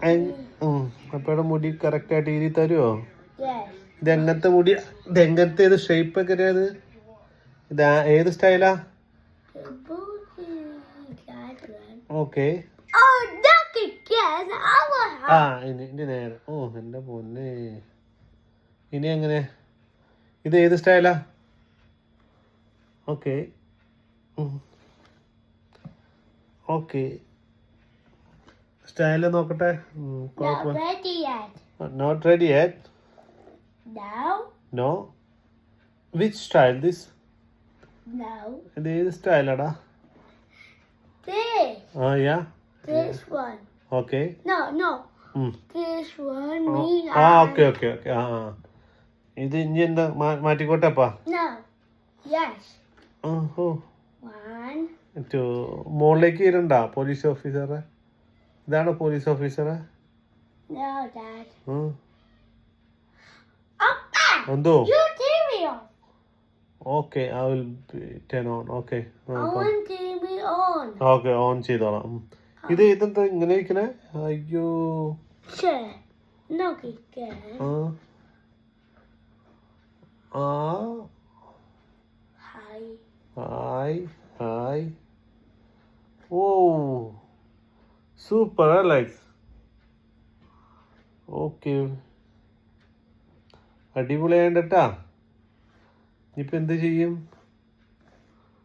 അപ്പയുടെ മുടി കറക്റ്റായിട്ട് ഈരി തരുമോ? Yes. ഇതെങ്ങനത്തെ മുടി? ഇതെങ്ങനത്തെ ഏത് ഷേപ്പ് ഒക്കെ ഇത് ഏത് സ്റ്റൈലാ? ഓക്കെ. Oh, look again. ആ ഇനി നേരെ. ഓ എൻ്റെ പൊന്നെ. ഇനി എങ്ങനെ? ഇത് ഏത് സ്റ്റൈലാ? ഓക്കെ. ഓക്കെ. സ്റ്റൈല് നോക്കട്ടെ. Not ready yet. Not ready yet. No. No. Which style this? No. ഇത് ഏത് സ്റ്റൈലാടാ? This. ആ yeah. This one. Okay. No, no. This one. Me. ആ ഓക്കെ ഓക്കെ ഓക്കെ. ആ ഇത് ഇനി എന്താ മാറ്റിക്കോട്ടെപ്പാ? No. Yes. ഓ 1. മുകളിലേക്ക് ഇരണ്ട പോലീസ് ഓഫീസറെ. ഇതാണ് പോലീസ് ഓഫീസറെ. No, Dad. എന്തോ? You TV on. Okay I will turn on. Okay I want TV on. Okay on ചെയ്തോളാം. ഇതെന്താ ഇങ്ങനെ ഇരിക്കണേ? അയ്യോ. Sure. No, again. Hi. Hi hi. ഓ സൂപ്പർ അലക്സ്. ഓക്കെ അടിപൊളിയായിട്ടാ. ഇപ്പം എന്ത് ചെയ്യും?